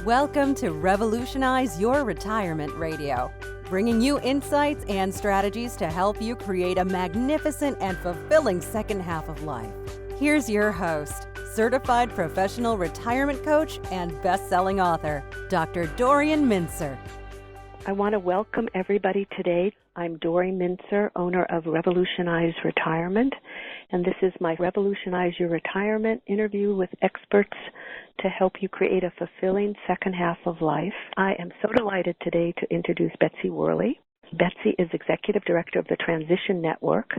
Welcome to Revolutionize Your Retirement Radio, bringing you insights and strategies to help you create a magnificent and fulfilling second half of life. Here's your host, certified professional retirement coach and best-selling author, Dr. Dorian Mintzer. I want to welcome everybody today. I'm Dorian Mintzer, owner of Revolutionize Retirement, and this is my Revolutionize Your Retirement interview with experts to help you create a fulfilling second half of life. I am so delighted today to introduce Betsy Werley. Betsy is Executive Director of the Transition Network,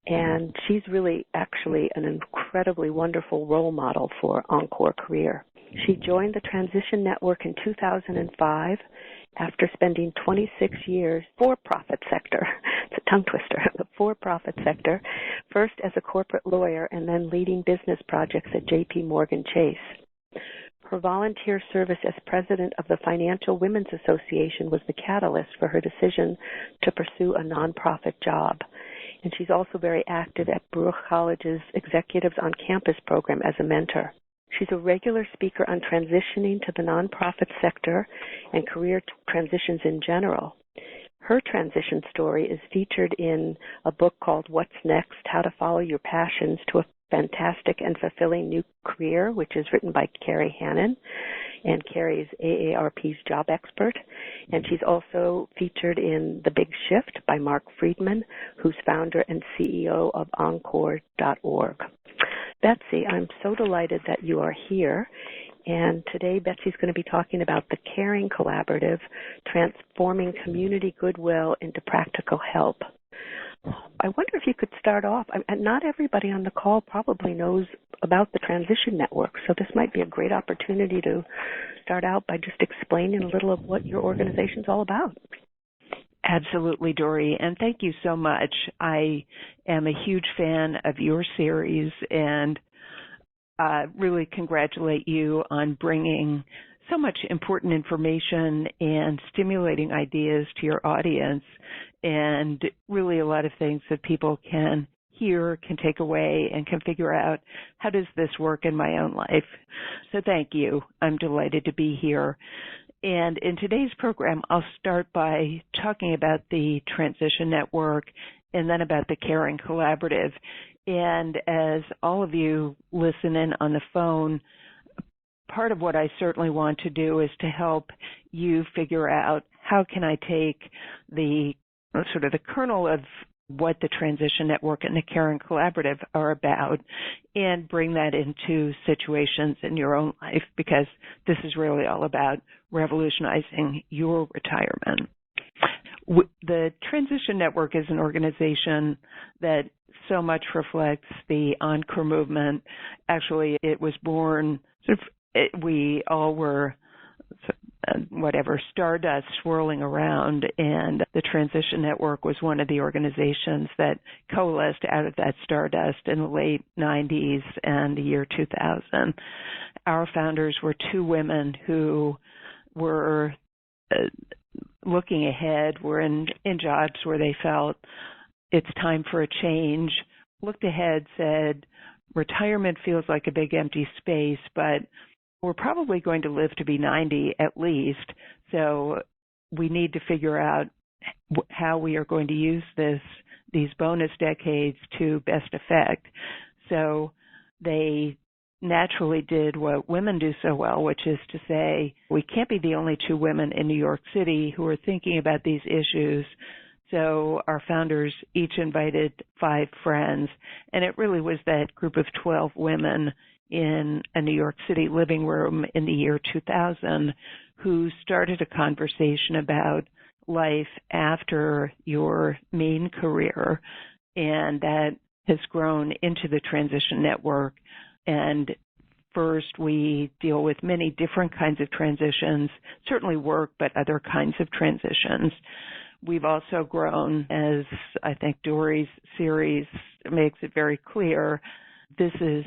and she's really actually an incredibly wonderful role model for Encore career. She joined the Transition Network in 2005 after spending 26 years for-profit sector. It's a tongue twister, the for-profit sector, first as a corporate lawyer and then leading business projects at J.P. Morgan Chase. Her volunteer service as president of the Financial Women's Association was the catalyst for her decision to pursue a nonprofit job. And she's also very active at Brooke College's Executives on Campus program as a mentor. She's a regular speaker on transitioning to the nonprofit sector and career transitions in general. Her transition story is featured in a book called What's Next? How to Follow Your Passions to a Fantastic and Fulfilling New Career, which is written by Carrie Hannon, and Carrie is AARP's job expert. And she's also featured in The Big Shift by Mark Friedman, who's founder and CEO of Encore.org. Betsy, I'm so delighted that you are here. And today, Betsy's going to be talking about the Caring Collaborative, transforming community goodwill into practical help. I wonder if you could start off. Not everybody on the call probably knows about the Transition Network, so this might be a great opportunity to start out by just explaining a little of what your organization's all about. Absolutely, Dory, and thank you so much. I am a huge fan of your series and really congratulate you on bringing so much important information and stimulating ideas to your audience, and really a lot of things that people can hear, can take away, and can figure out, how does this work in my own life? So thank you. I'm delighted to be here. And in today's program, I'll start by talking about the Transition Network and then about the Caring Collaborative. And as all of you listen in on the phone, part of what I certainly want to do is to help you figure out, how can I take the sort of the kernel of what the Transition Network and the Caring Collaborative are about and bring that into situations in your own life, because this is really all about revolutionizing your retirement. The Transition Network is an organization that so much reflects the Encore movement. Actually, it was born we all were stardust swirling around, and the Transition Network was one of the organizations that coalesced out of that stardust in the late 90s and the year 2000. Our founders were two women who were looking ahead, were in jobs where they felt it's time for a change, looked ahead, said, retirement feels like a big empty space, but we're probably going to live to be 90 at least, so we need to figure out how we are going to use these bonus decades to best effect. So they naturally did what women do so well, which is to say, we can't be the only two women in New York City who are thinking about these issues. So our founders each invited 5 friends, and it really was that group of 12 women in a New York City living room in the year 2000 who started a conversation about life after your main career, and that has grown into the Transition Network. And first, we deal with many different kinds of transitions, certainly work, but other kinds of transitions. We've also grown, as I think Dory's series makes it very clear, this is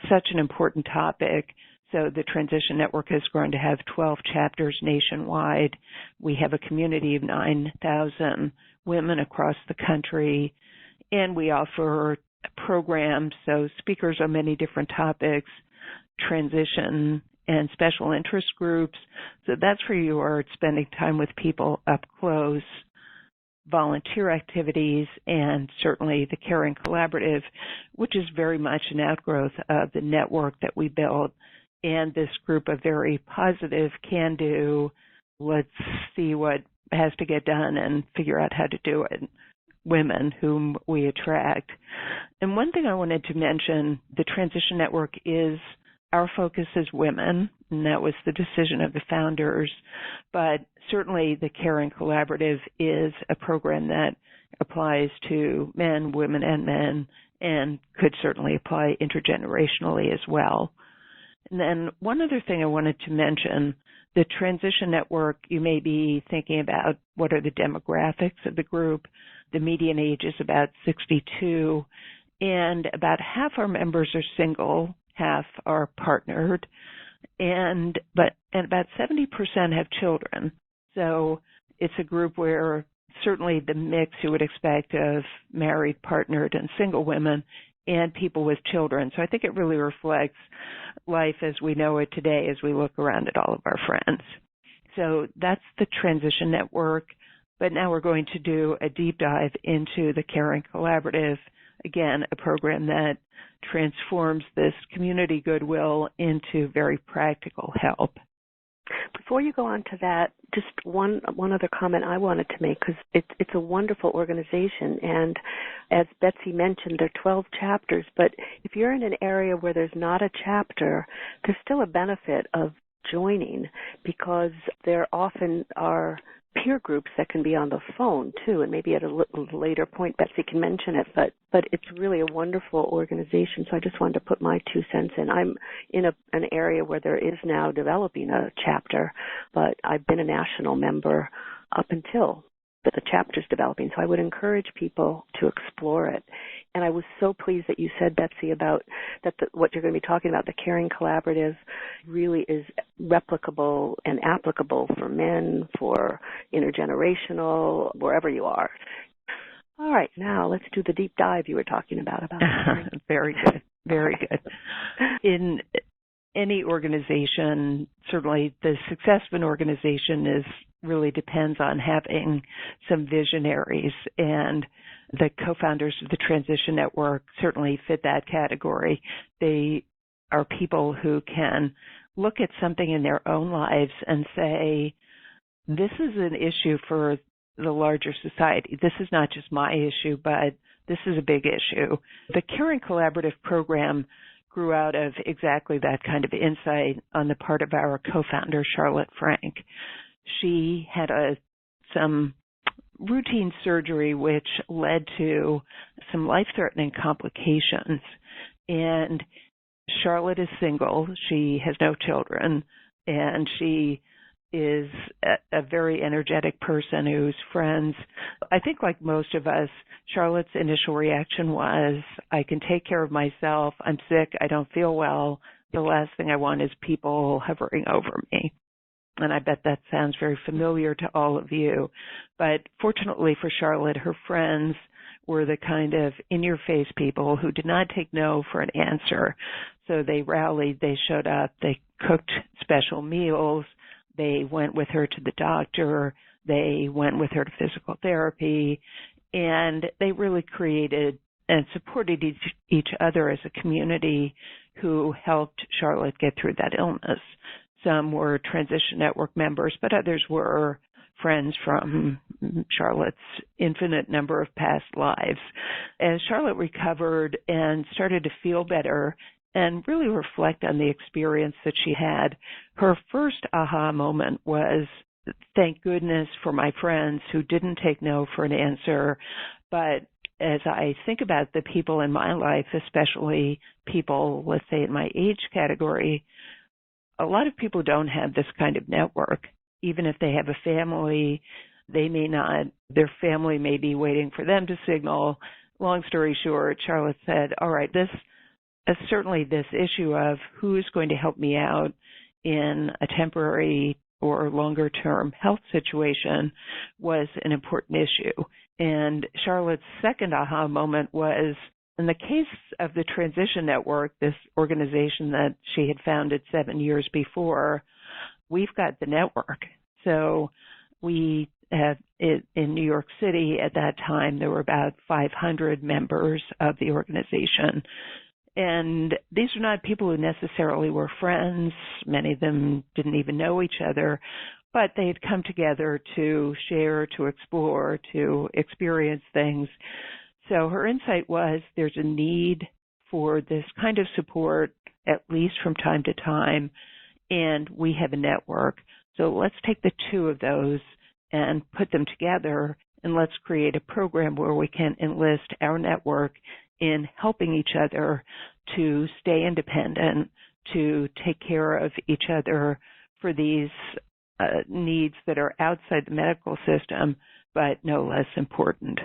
such an important topic. So the Transition Network has grown to have 12 chapters nationwide. We have a community of 9,000 women across the country, and we offer programs, so speakers on many different topics, transition and special interest groups. So that's where you are spending time with people up close, volunteer activities, and certainly the Caring Collaborative, which is very much an outgrowth of the network that we built, and this group of very positive, can-do, let's see what has to get done and figure out how to do it, women whom we attract. And one thing I wanted to mention, the Transition Network is, our focus is women, and that was the decision of the founders, but certainly the Caring Collaborative is a program that applies to men, women, and men, and could certainly apply intergenerationally as well. And then one other thing I wanted to mention, the Transition Network, you may be thinking about what are the demographics of the group. The median age is about 62, and about half our members are single, half are partnered, and about 70% have children. So it's a group where certainly the mix you would expect of married, partnered, and single women and people with children. So I think it really reflects life as we know it today as we look around at all of our friends. So that's the Transition Network. But now we're going to do a deep dive into the Caring Collaborative, again, a program that transforms this community goodwill into very practical help. Before you go on to that, just one other comment I wanted to make, because it's a wonderful organization, and as Betsy mentioned, there are 12 chapters, but if you're in an area where there's not a chapter, there's still a benefit of joining, because there often are peer groups that can be on the phone too, and maybe at a later point Betsy can mention it, but it's really a wonderful organization. So I just wanted to put my 2 cents in. I'm in an area where there is now developing a chapter, but I've been a national member up until the chapter's developing. So I would encourage people to explore it. And I was so pleased that you said, Betsy, about that what you're going to be talking about, the Caring Collaborative, really is replicable and applicable for men, for intergenerational, wherever you are. All right, now let's do the deep dive you were talking about. Very good, very good. In any organization, certainly the success of an organization really depends on having some visionaries, and the co-founders of the Transition Network certainly fit that category. They are people who can look at something in their own lives and say, this is an issue for the larger society. This is not just my issue, but this is a big issue. The Caring Collaborative program grew out of exactly that kind of insight on the part of our co-founder, Charlotte Frank. She had some routine surgery which led to some life-threatening complications. And Charlotte is single. She has no children. And she is a very energetic person whose friends, I think like most of us, Charlotte's initial reaction was, I can take care of myself. I'm sick. I don't feel well. The last thing I want is people hovering over me. And I bet that sounds very familiar to all of you. But fortunately for Charlotte, her friends were the kind of in-your-face people who did not take no for an answer. So they rallied, they showed up, they cooked special meals, they went with her to the doctor, they went with her to physical therapy, and they really created and supported each other as a community who helped Charlotte get through that illness. Some were Transition Network members, but others were friends from Charlotte's infinite number of past lives. As Charlotte recovered and started to feel better and really reflect on the experience that she had, her first aha moment was, thank goodness for my friends who didn't take no for an answer. But as I think about the people in my life, especially people, let's say, in my age category, a lot of people don't have this kind of network. Even if they have a family, they may not, their family may be waiting for them to signal. Long story short, Charlotte said, all right, certainly this issue of who is going to help me out in a temporary or longer-term health situation was an important issue. And Charlotte's second aha moment was, In the case of the Transition Network, this organization that she had founded 7 years before, we've got the network. So we have, in New York City at that time, there were about 500 members of the organization. And these are not people who necessarily were friends. Many of them didn't even know each other, but they had come together to share, to explore, to experience things. So her insight was there's a need for this kind of support, at least from time to time, and we have a network. So let's take the two of those and put them together, and let's create a program where we can enlist our network in helping each other to stay independent, to take care of each other for these needs that are outside the medical system, but no less important.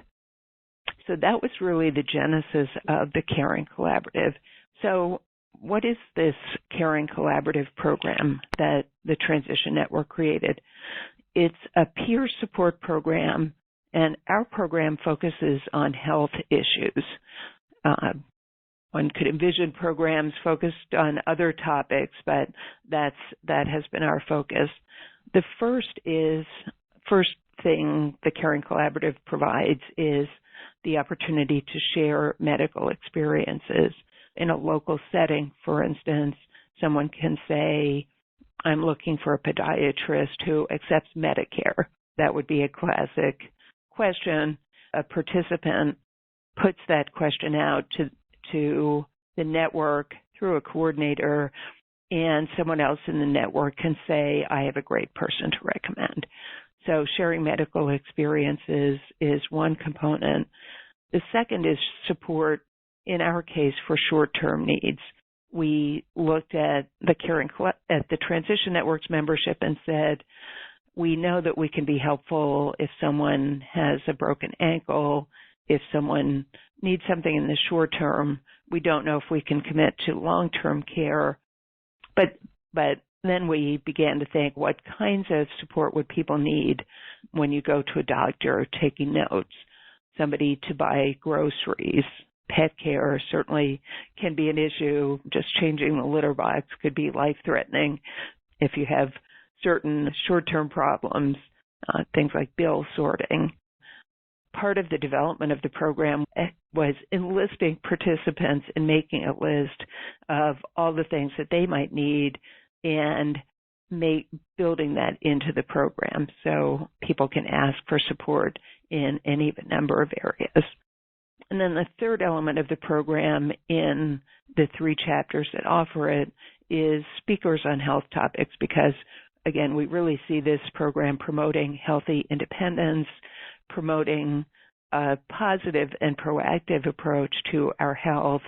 So that was really the genesis of the Caring Collaborative. So what is this Caring Collaborative program that the Transition Network created? It's a peer support program, and our program focuses on health issues. One could envision programs focused on other topics, but that has been our focus. The first thing the Caring Collaborative provides is the opportunity to share medical experiences in a local setting. For instance, someone can say, I'm looking for a podiatrist who accepts Medicare. That would be a classic question. A participant puts that question out to the network through a coordinator, and someone else in the network can say, I have a great person to recommend. So sharing medical experiences is one component. The second is support, in our case, for short-term needs. We looked at the Transition Network's membership and said, we know that we can be helpful if someone has a broken ankle, if someone needs something in the short term. We don't know if we can commit to long-term care, but then we began to think, what kinds of support would people need when you go to a doctor taking notes? Somebody to buy groceries. Pet care certainly can be an issue. Just changing the litter box could be life-threatening if you have certain short-term problems, things like bill sorting. Part of the development of the program was enlisting participants in making a list of all the things that they might need and building that into the program so people can ask for support in any of a number of areas. And then the third element of the program in the 3 chapters that offer it is speakers on health topics because, again, we really see this program promoting healthy independence, promoting a positive and proactive approach to our health.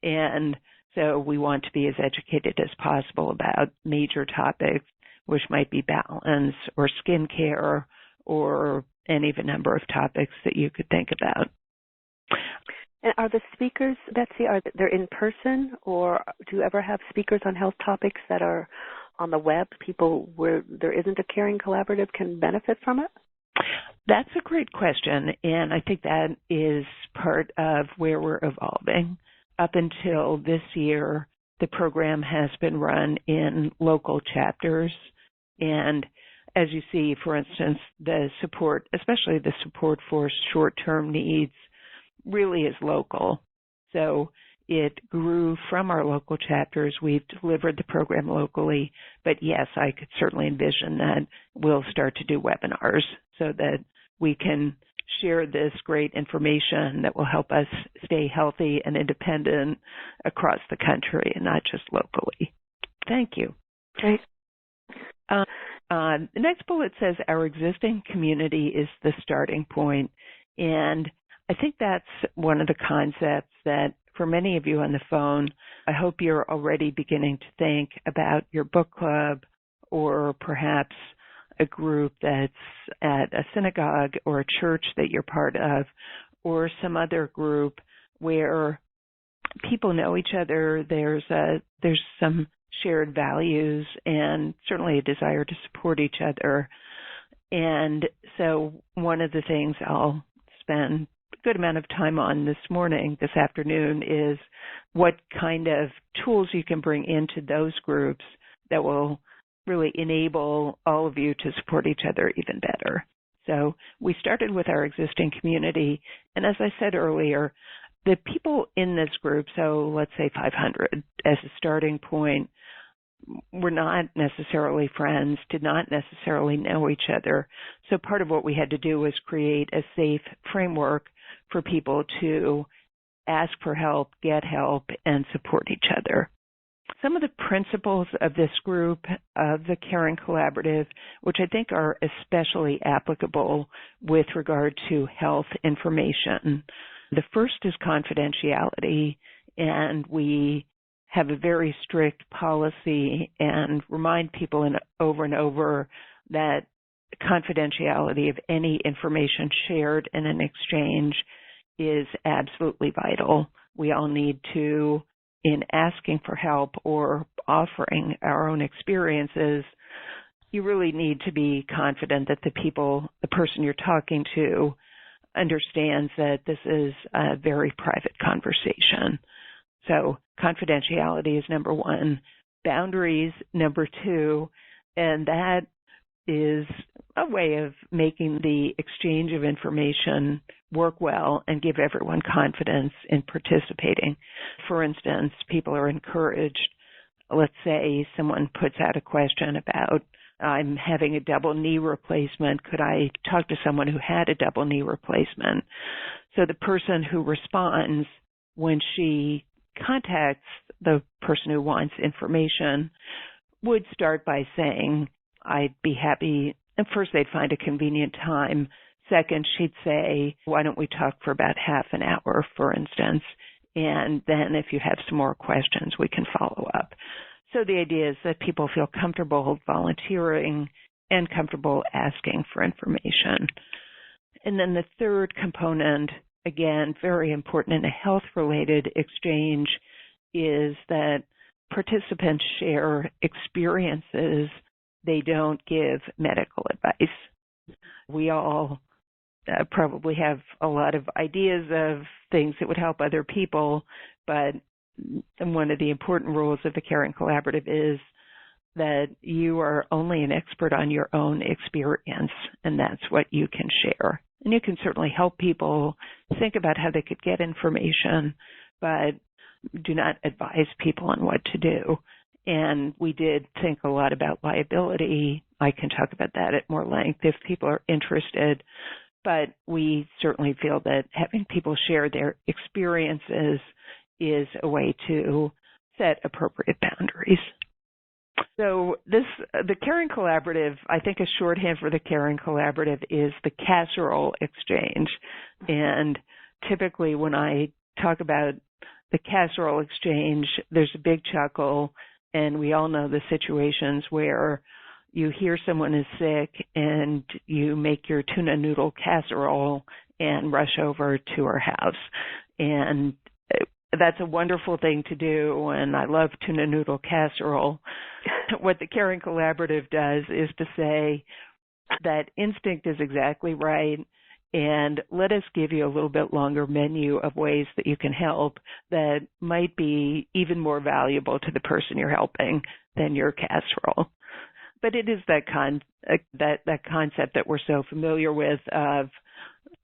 And so we want to be as educated as possible about major topics, which might be balance or skincare or any of a number of topics that you could think about. And are the speakers, Betsy, they're in person, or do you ever have speakers on health topics that are on the web, people where there isn't a Caring Collaborative can benefit from it? That's a great question, and I think that is part of where we're evolving. Up until this year, the program has been run in local chapters, and as you see, for instance, the support, especially the support for short-term needs, really is local. So it grew from our local chapters. We've delivered the program locally, but yes, I could certainly envision that we'll start to do webinars so that we can share this great information that will help us stay healthy and independent across the country and not just locally. Thank you. Great. The next bullet says our existing community is the starting point, and I think that's one of the concepts that for many of you on the phone, I hope you're already beginning to think about your book club or perhaps a group that's at a synagogue or a church that you're part of or some other group where people know each other, there's some shared values and certainly a desire to support each other. And so one of the things I'll spend good amount of time on this afternoon, is what kind of tools you can bring into those groups that will really enable all of you to support each other even better. So we started with our existing community, and as I said earlier, the people in this group, so let's say 500 as a starting point, were not necessarily friends, did not necessarily know each other. So part of what we had to do was create a safe framework for people to ask for help, get help, and support each other. Some of the principles of this group, of the Caring Collaborative, which I think are especially applicable with regard to health information. The first is confidentiality, and we have a very strict policy and remind people over and over that confidentiality of any information shared in an exchange is absolutely vital. We all need to, in asking for help or offering our own experiences, you really need to be confident that the person you're talking to understands that this is a very private conversation. So confidentiality is number one. Boundaries, number two, and that is a way of making the exchange of information work well and give everyone confidence in participating. For instance, people are encouraged, let's say someone puts out a question about, I'm having a double knee replacement. Could I talk to someone who had a double knee replacement? So the person who responds, when she contacts the person who wants information, would start by saying, I'd be happy. And first, they'd find a convenient time. Second, she'd say, why don't we talk for about half an hour, for instance, and then if you have some more questions, we can follow up. So the idea is that people feel comfortable volunteering and comfortable asking for information. And then the third component, again, very important in a health-related exchange, is that participants share experiences. They don't give medical advice. We all probably have a lot of ideas of things that would help other people, but one of the important rules of the Caring Collaborative is that you are only an expert on your own experience, and that's what you can share. And you can certainly help people think about how they could get information, but do not advise people on what to do. And we did think a lot about liability. I can talk about that at more length if people are interested. But we certainly feel that having people share their experiences is a way to set appropriate boundaries. So the Caring Collaborative, I think a shorthand for the Caring Collaborative is the casserole exchange. And typically when I talk about the casserole exchange, there's a big chuckle. And we all know the situations where you hear someone is sick and you make your tuna noodle casserole and rush over to her house. And that's a wonderful thing to do, and I love tuna noodle casserole. What the Caring Collaborative does is to say that instinct is exactly right, and let us give you a little bit longer menu of ways that you can help that might be even more valuable to the person you're helping than your casserole. But it is that concept that we're so familiar with of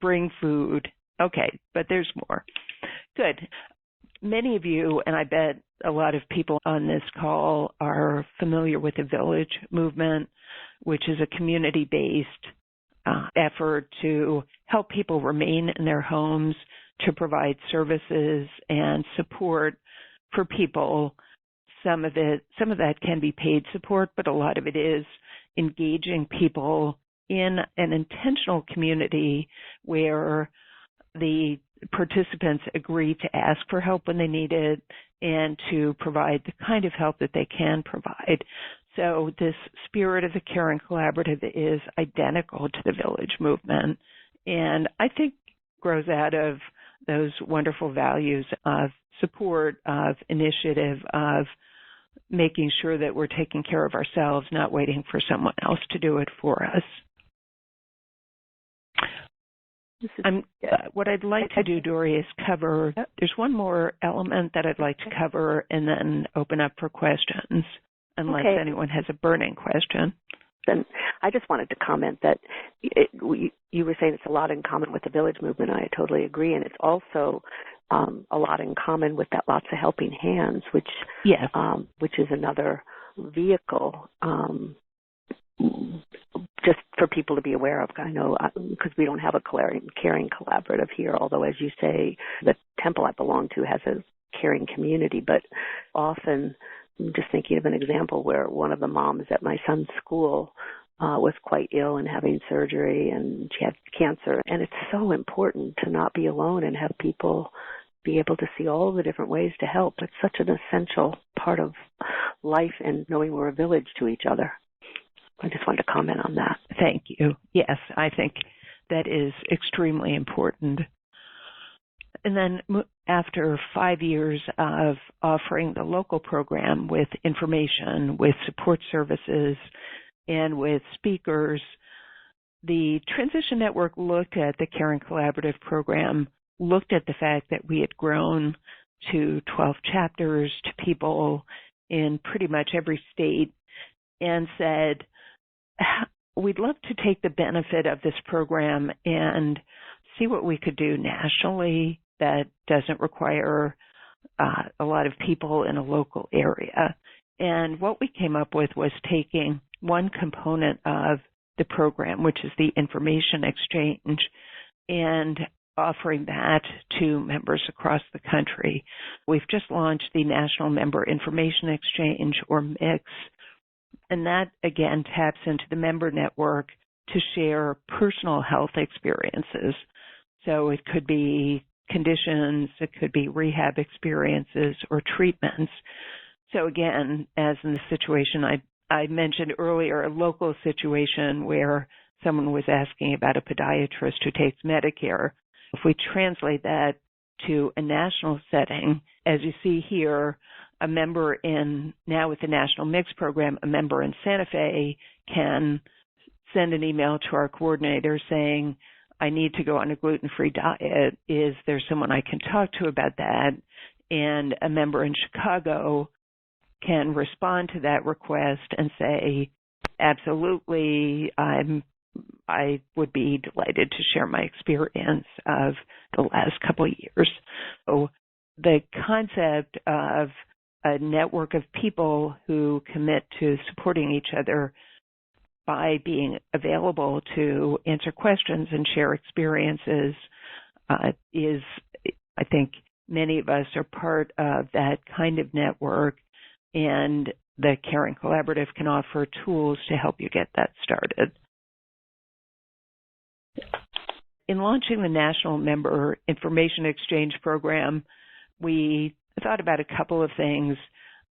bring food. Okay, but there's more. Good. Many of you, and I bet a lot of people on this call, are familiar with the Village movement, which is a community-based effort to help people remain in their homes, to provide services and support for people. Some of that can be paid support, but a lot of it is engaging people in an intentional community where the participants agree to ask for help when they need it and to provide the kind of help that they can provide. So this spirit of the Caring Collaborative is identical to the Village movement, and I think grows out of those wonderful values of support, of initiative, of making sure that we're taking care of ourselves, not waiting for someone else to do it for us. What I'd like to do, Dory, is cover, there's one more element that I'd like to cover and then open up for questions, unless anyone has a burning question. And I just wanted to comment that you were saying it's a lot in common with the village movement. I totally agree. And it's also a lot in common with that Lots of Helping Hands, which is another vehicle just for people to be aware of. I know because we don't have a caring collaborative here, although, as you say, the temple I belong to has a caring community. But often, I'm just thinking of an example where one of the moms at my son's school was quite ill and having surgery, and she had cancer. And it's so important to not be alone and have people be able to see all the different ways to help. It's such an essential part of life and knowing we're a village to each other. I just wanted to comment on that. Thank you. Yes, I think that is extremely important. And then after 5 years of offering the local program with information, with support services, and with speakers, the Transition Network looked at the Caring Collaborative program, looked at the fact that we had grown to 12 chapters, to people in pretty much every state, and said, we'd love to take the benefit of this program and see what we could do nationally that doesn't require a lot of people in a local area. And what we came up with was taking one component of the program, which is the information exchange, and offering that to members across the country. We've just launched the National Member Information Exchange, or MIX, and that, again, taps into the member network to share personal health experiences. So it could be conditions, it could be rehab experiences or treatments. So again, as in the situation I mentioned earlier, a local situation where someone was asking about a podiatrist who takes Medicare, if we translate that to a national setting, as you see here, a member now with the National Mix program, a member in Santa Fe can send an email to our coordinator saying, I need to go on a gluten-free diet. Is there someone I can talk to about that? And a member in Chicago can respond to that request and say, absolutely, I would be delighted to share my experience of the last couple of years. So the concept of a network of people who commit to supporting each other by being available to answer questions and share experiences is, I think, many of us are part of that kind of network, and the Caring Collaborative can offer tools to help you get that started. In launching the National Member Information Exchange Program, we thought about a couple of things.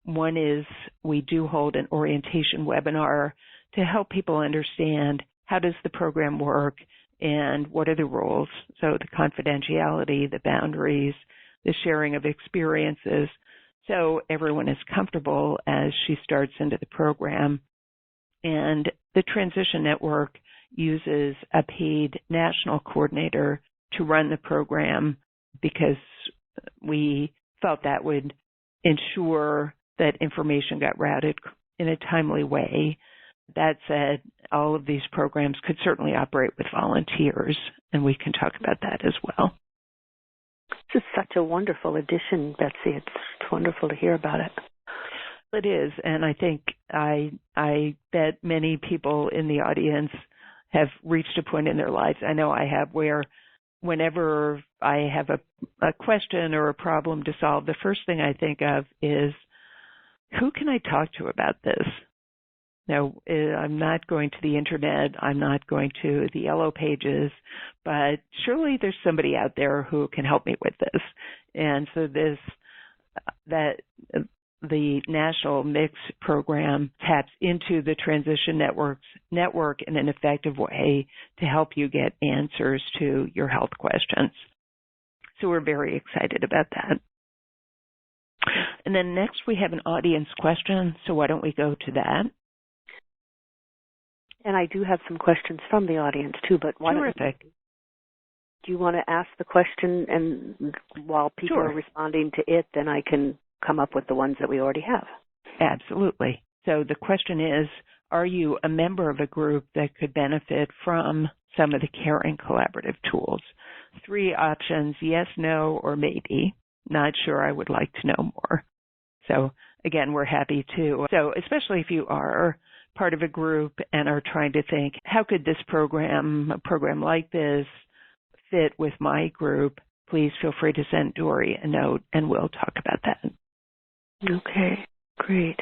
One is we do hold an orientation webinar to help people understand how does the program work and what are the rules. So the confidentiality, the boundaries, the sharing of experiences, so everyone is comfortable as she starts into the program. And the Transition Network uses a paid national coordinator to run the program because we felt that would ensure that information got routed in a timely way. That said, all of these programs could certainly operate with volunteers, and we can talk about that as well. This is such a wonderful addition, Betsy. It's wonderful to hear about it. It is, and I think I bet many people in the audience have reached a point in their lives, I know I have, where whenever I have a question or a problem to solve, the first thing I think of is, who can I talk to about this? Now, I'm not going to the internet, I'm not going to the Yellow Pages, but surely there's somebody out there who can help me with this. And so the National Mix program taps into the Transition Network in an effective way to help you get answers to your health questions. So we're very excited about that. And then next we have an audience question, so why don't we go to that? And I do have some questions from the audience too, but why Terrific. Do you want to ask the question, and while people Sure. are responding to it, then I can come up with the ones that we already have? Absolutely. So the question is, are you a member of a group that could benefit from some of the caring collaborative tools? 3 options: yes, no, or maybe. Not sure, I would like to know more. So again, we're happy to. So especially if you are part of a group and are trying to think, how could this program, a program like this, fit with my group, please feel free to send Dory a note and we'll talk about that. Okay, great.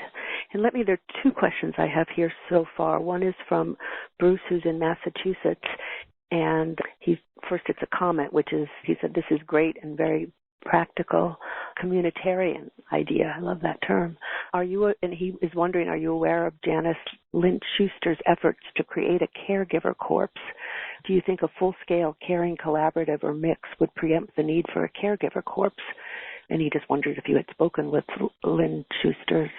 And there are 2 questions I have here so far. One is from Bruce, who's in Massachusetts, and first it's a comment, which is, he said, this is great and very practical communitarian idea. I love that term. And he is wondering, are you aware of Janice Lynch Schuster's efforts to create a caregiver corps? Do you think a full-scale caring collaborative or mix would preempt the need for a caregiver corps? And he just wondered if you had spoken with Lynn Schuster's,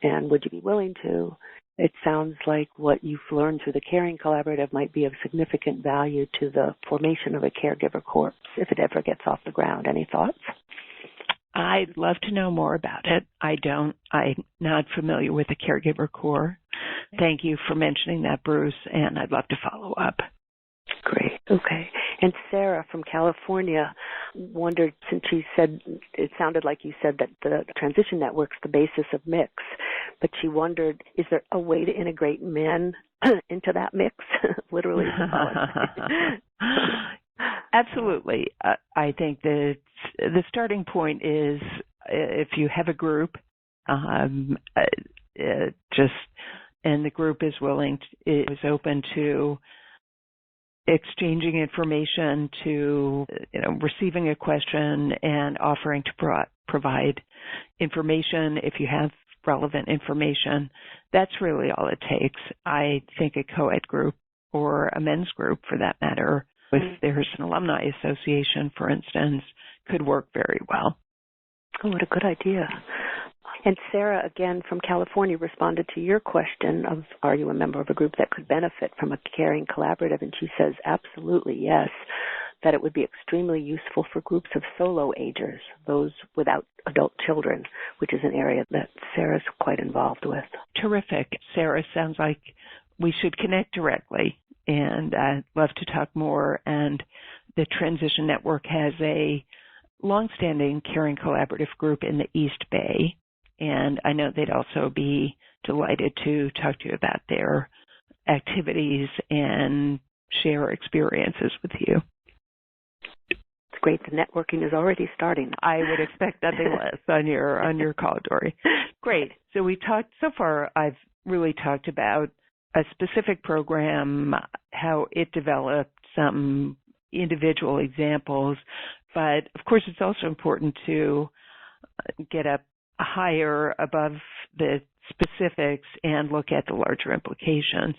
and would you be willing to? It sounds like what you've learned through the Caring Collaborative might be of significant value to the formation of a caregiver corps if it ever gets off the ground. Any thoughts? I'd love to know more about it. I'm not familiar with the caregiver corps. Thank you for mentioning that, Bruce, and I'd love to follow up. Great. Okay. And Sarah from California wondered, since she said, it sounded like you said that the transition network's the basis of mix, but she wondered, is there a way to integrate men into that mix? Literally. Absolutely. I think that the starting point is if you have a group, and the group is open to exchanging information, to receiving a question and offering to provide information if you have relevant information. That's really all it takes. I think a co-ed group, or a men's group for that matter, if there's an alumni association, for instance, could work very well. Oh, what a good idea. And Sarah, again, from California, responded to your question of, are you a member of a group that could benefit from a caring collaborative? And she says, absolutely, yes, that it would be extremely useful for groups of solo agers, those without adult children, which is an area that Sarah's quite involved with. Terrific. Sarah, sounds like we should connect directly, and I'd love to talk more. And the Transition Network has a longstanding caring collaborative group in the East Bay, and I know they'd also be delighted to talk to you about their activities and share experiences with you. It's great. The networking is already starting. I would expect nothing less on your call, Dory. Great. So so far I've really talked about a specific program, how it developed, some individual examples, but of course it's also important to get up higher above the specifics and look at the larger implications.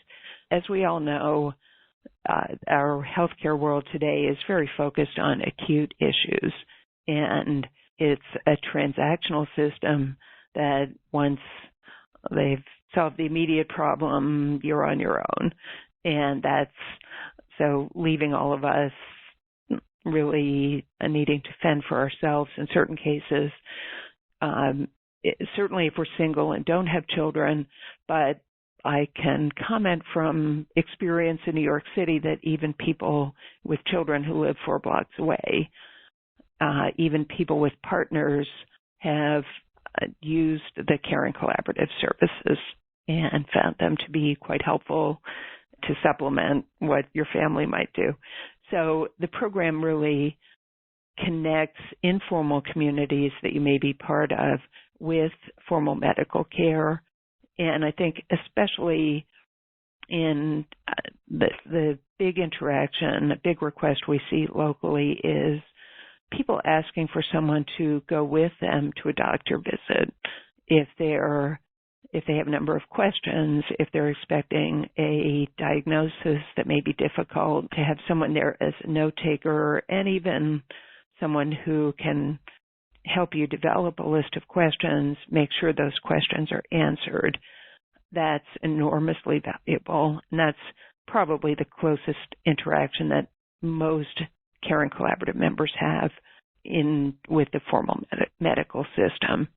As we all know, our healthcare world today is very focused on acute issues, and it's a transactional system that once they've solved the immediate problem, you're on your own. And that's so leaving all of us really needing to fend for ourselves in certain cases. Certainly if we're single and don't have children, but I can comment from experience in New York City that even people with children who live 4 blocks away, even people with partners, have used the Caring Collaborative services and found them to be quite helpful to supplement what your family might do. So the program really connects informal communities that you may be part of with formal medical care. And I think especially in the big interaction, a big request we see locally is people asking for someone to go with them to a doctor visit if they have a number of questions, if they're expecting a diagnosis that may be difficult, to have someone there as a note taker, and even someone who can help you develop a list of questions, make sure those questions are answered. That's enormously valuable, and that's probably the closest interaction that most caring collaborative members have with the formal medical system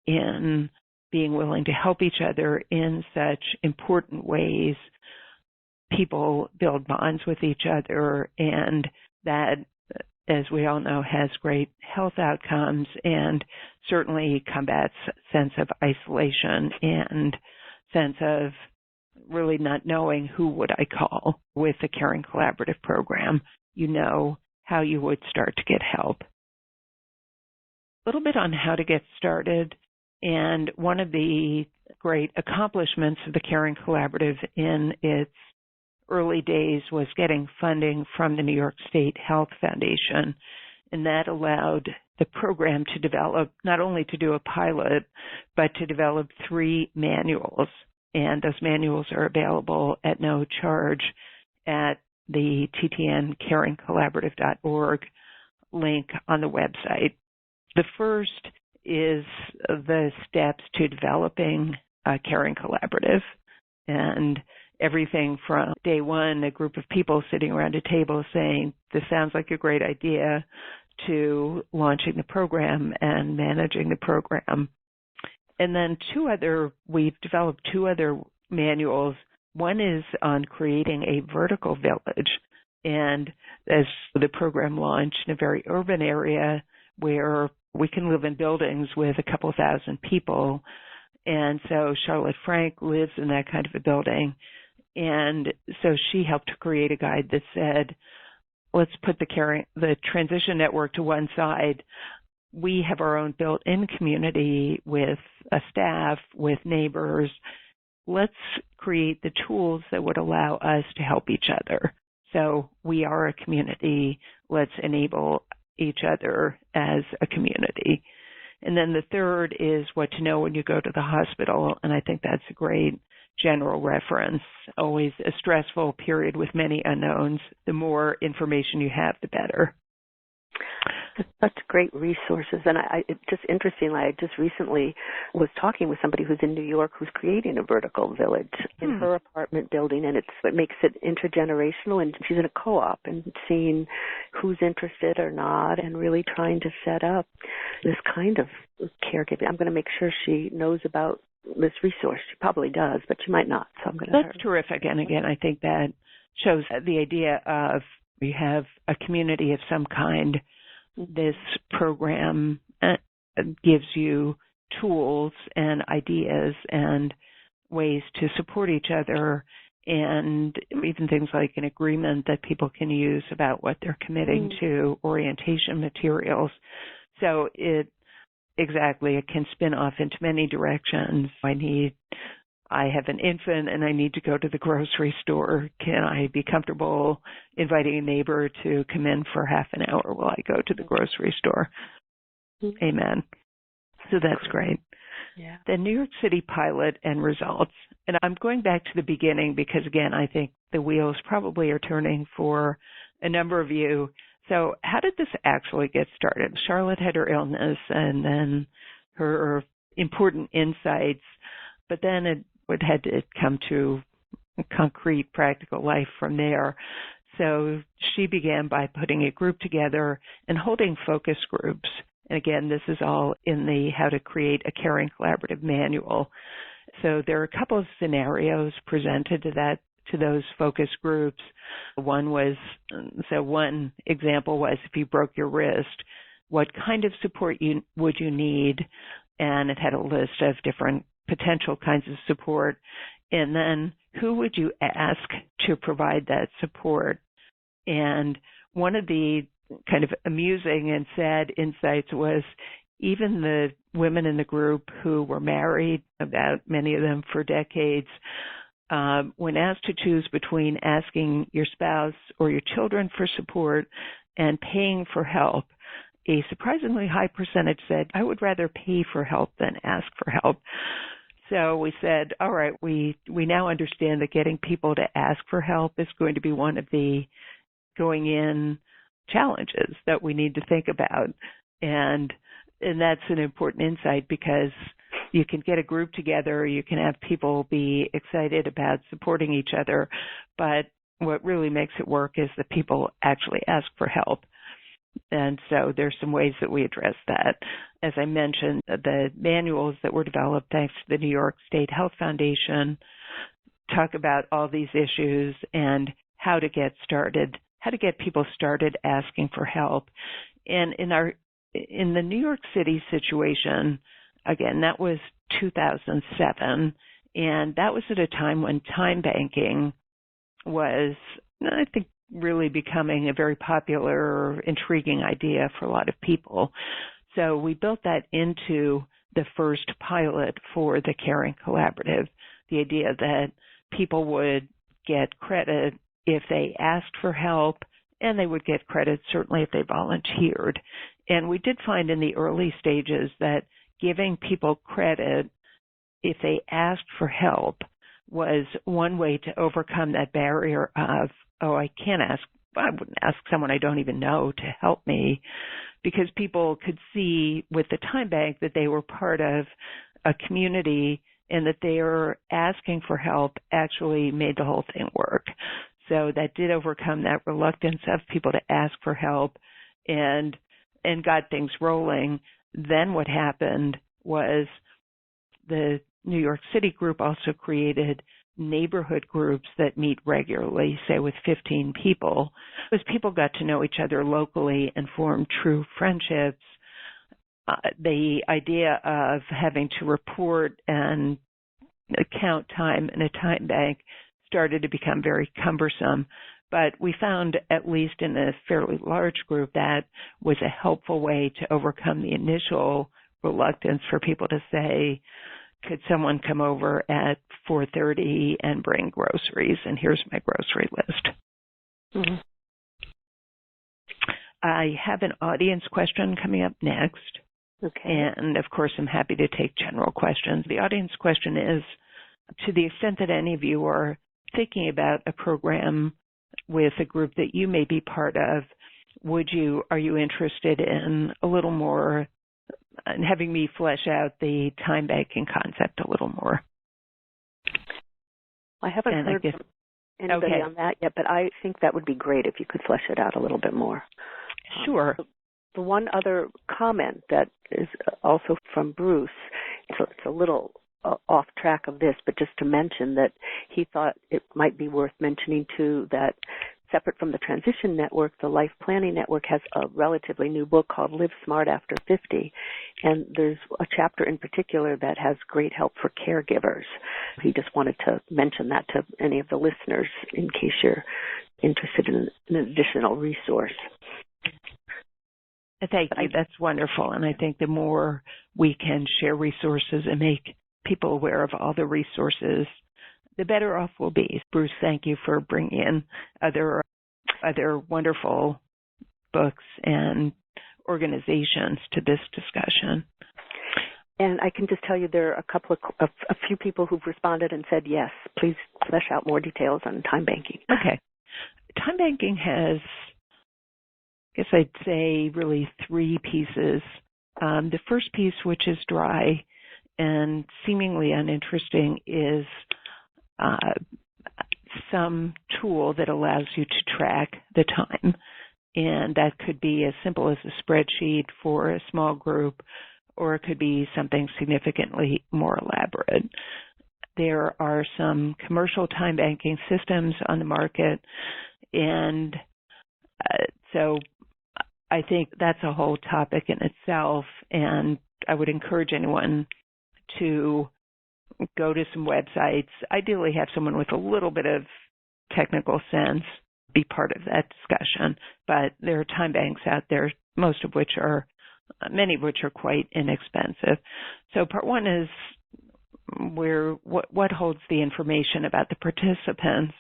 in being willing to help each other in such important ways. People build bonds with each other, and that, as we all know, has great health outcomes and certainly combats a sense of isolation and sense of really not knowing who would I call. With the Caring Collaborative program, you know how you would start to get help. A little bit on how to get started, and one of the great accomplishments of the Caring Collaborative in its early days was getting funding from the New York State Health Foundation, and that allowed the program to develop, not only to do a pilot, but to develop 3 manuals, and those manuals are available at no charge at the ttncaringcollaborative.org link on the website. The first is the steps to developing a caring collaborative, and everything from day one, a group of people sitting around a table saying, this sounds like a great idea, to launching the program and managing the program. And then we've developed 2 other manuals. One is on creating a vertical village. And as the program launched in a very urban area where we can live in buildings with a couple thousand people. And so Charlotte Frank lives in that kind of a building. And so she helped to create a guide that said, let's put the transition network to one side. We have our own built-in community with a staff, with neighbors. Let's create the tools that would allow us to help each other. So we are a community. Let's enable each other as a community. And then the third is what to know when you go to the hospital. And I think that's a great general reference. Always a stressful period with many unknowns. The more information you have, the better. Such great resources. And it's just interestingly, I just recently was talking with somebody who's in New York who's creating a vertical village in her apartment building, and it makes it intergenerational, and she's in a co-op and seeing who's interested or not and really trying to set up this kind of caregiving. I'm going to make sure she knows about this resource. She probably does, but she might not. So I'm going to. That's terrific. And again, I think that shows the idea of we have a community of some kind. This program gives you tools and ideas and ways to support each other, and even things like an agreement that people can use about what they're committing to, orientation materials. So it can spin off into many directions. I have an infant and I need to go to the grocery store. Can I be comfortable inviting a neighbor to come in for half an hour while I go to the grocery store? Amen. So that's great. Yeah. The New York City pilot and results. And I'm going back to the beginning because, again, I think the wheels probably are turning for a number of you. So how did this actually get started? Charlotte had her illness and then her important insights, but then it had to come to concrete, practical life from there. So she began by putting a group together and holding focus groups. And again, this is all in the How to Create a Caring Collaborative manual. So there are a couple of scenarios presented to those focus groups. One example was if you broke your wrist, what kind of support would you need? And it had a list of different potential kinds of support. And then who would you ask to provide that support? And one of the kind of amusing and sad insights was even the women in the group who were married, about many of them for decades, when asked to choose between asking your spouse or your children for support and paying for help, a surprisingly high percentage said, I would rather pay for help than ask for help. So we said, all right, we now understand that getting people to ask for help is going to be one of the going in challenges that we need to think about. And that's an important insight because you can get a group together, you can have people be excited about supporting each other, but what really makes it work is that people actually ask for help. And so there's some ways that we address that. As I mentioned, the manuals that were developed thanks to the New York State Health Foundation talk about all these issues and how to get started, how to get people started asking for help. And in the New York City situation, again, that was 2007, and that was at a time when time banking was, I think, really becoming a very popular, intriguing idea for a lot of people. So we built that into the first pilot for the Caring Collaborative, the idea that people would get credit if they asked for help, and they would get credit certainly if they volunteered. And we did find in the early stages that giving people credit if they asked for help was one way to overcome that barrier of, I wouldn't ask someone I don't even know to help me, because people could see with the time bank that they were part of a community and that their asking for help actually made the whole thing work. So that did overcome that reluctance of people to ask for help and got things rolling. Then what happened was the New York City group also created neighborhood groups that meet regularly, say with 15 people, as people got to know each other locally and form true friendships. The idea of having to report and count time in a time bank started to become very cumbersome. But we found, at least in a fairly large group, that was a helpful way to overcome the initial reluctance for people to say, could someone come over at 4:30 and bring groceries? And here's my grocery list. Mm-hmm. I have an audience question coming up next. Okay. And, of course, I'm happy to take general questions. The audience question is, to the extent that any of you are thinking about a program with a group that you may be part of, are you interested in a little more, and having me flesh out the time banking concept a little more? I haven't heard from anybody on that yet, but I think that would be great if you could flesh it out a little bit more. Sure. The one other comment that is also from Bruce, so it's a little off track of this, but just to mention that he thought it might be worth mentioning too that separate from the Transition Network, the Life Planning Network has a relatively new book called Live Smart After 50, and there's a chapter in particular that has great help for caregivers. He just wanted to mention that to any of the listeners in case you're interested in an additional resource. Thank you. That's wonderful. And I think the more we can share resources and make people aware of all the resources, the better off we'll be. Bruce, thank you for bringing in other wonderful books and organizations to this discussion. And I can just tell you there are a few people who've responded and said, yes, please flesh out more details on time banking. Okay. Time banking has, I guess I'd say, really three pieces. The first piece, which is dry and seemingly uninteresting, is some tool that allows you to track the time. And that could be as simple as a spreadsheet for a small group, or it could be something significantly more elaborate. There are some commercial time banking systems on the market, and so I think that's a whole topic in itself, and I would encourage anyone to go to some websites, ideally have someone with a little bit of technical sense be part of that discussion. But there are time banks out there, many of which are quite inexpensive. So part one is what holds the information about the participants,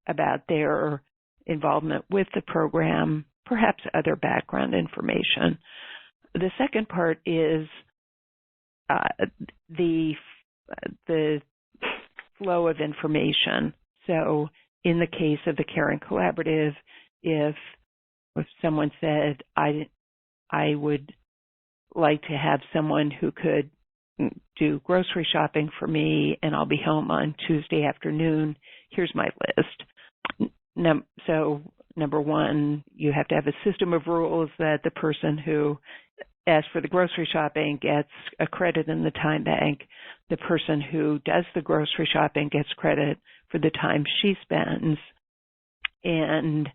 about their involvement with the program, perhaps other background information. The second part is the flow of information. So in the case of the Caring Collaborative, if someone said, I would like to have someone who could do grocery shopping for me and I'll be home on Tuesday afternoon, here's my list. So number one, you have to have a system of rules that the person who asks for the grocery shopping gets a credit in the time bank. The person who does the grocery shopping gets credit for the time she spends. And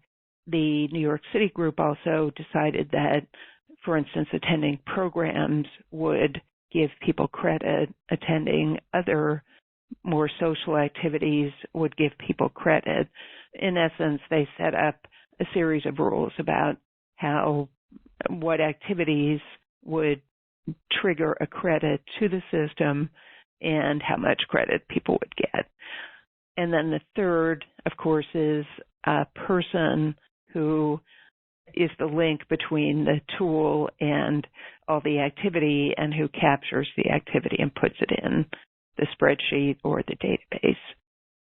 the New York City group also decided that, for instance, attending programs would give people credit. Attending other more social activities would give people credit. In essence, they set up a series of rules about what activities would trigger a credit to the system and how much credit people would get. And then the third, of course, is a person who is the link between the tool and all the activity and who captures the activity and puts it in the spreadsheet or the database.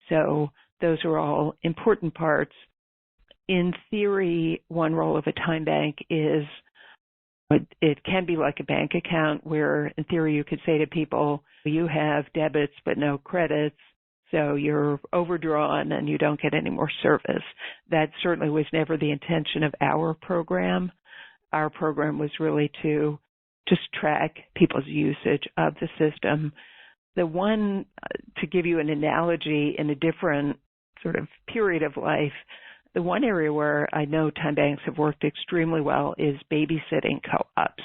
So those are all important parts. In theory, one role of a time bank is it can be like a bank account where, in theory, you could say to people, you have debits but no credits, so you're overdrawn and you don't get any more service. That certainly was never the intention of our program. Our program was really to just track people's usage of the system. The one, to give you an analogy in a different sort of period of life, the one area where I know time banks have worked extremely well is babysitting co-ops.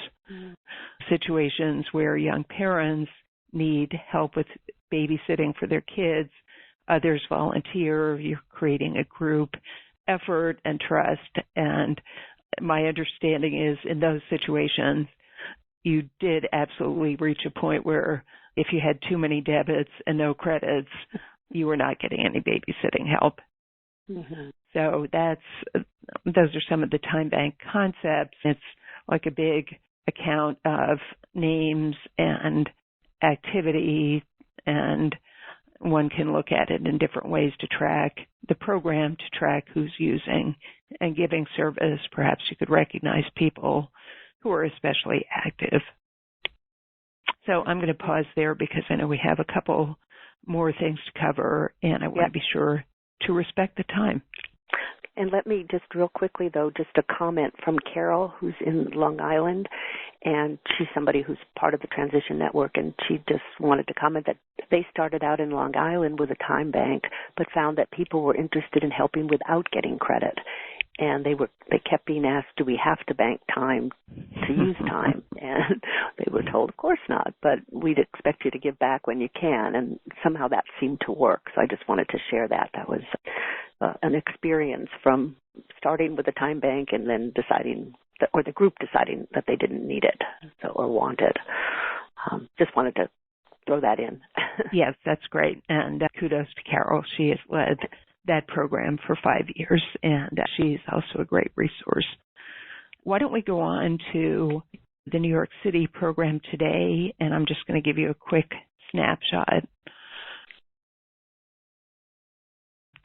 Situations where young parents need help with babysitting for their kids. Others volunteer. You're creating a group effort and trust. And my understanding is in those situations, you did absolutely reach a point where if you had too many debits and no credits, you were not getting any babysitting help. Mm-hmm. So those are some of the time bank concepts. It's like a big account of names and activity, and one can look at it in different ways to track the program, to track who's using and giving service. Perhaps you could recognize people who are especially active. So I'm going to pause there because I know we have a couple more things to cover, and I want to be sure to respect the time. And let me just real quickly, though, just a comment from Carol, who's in Long Island, and she's somebody who's part of the Transition Network, and she just wanted to comment that they started out in Long Island with a time bank, but found that people were interested in helping without getting credit. And they kept being asked, do we have to bank time to use time? And they were told, of course not, but we'd expect you to give back when you can. And somehow that seemed to work. So I just wanted to share that. That was an experience from starting with a time bank and then deciding, or the group deciding that they didn't need it or want it. Just wanted to throw that in. Yes, that's great. And kudos to Carol. She has led that program for 5 years, and she's also a great resource. Why don't we go on to the New York City program today, and I'm just going to give you a quick snapshot.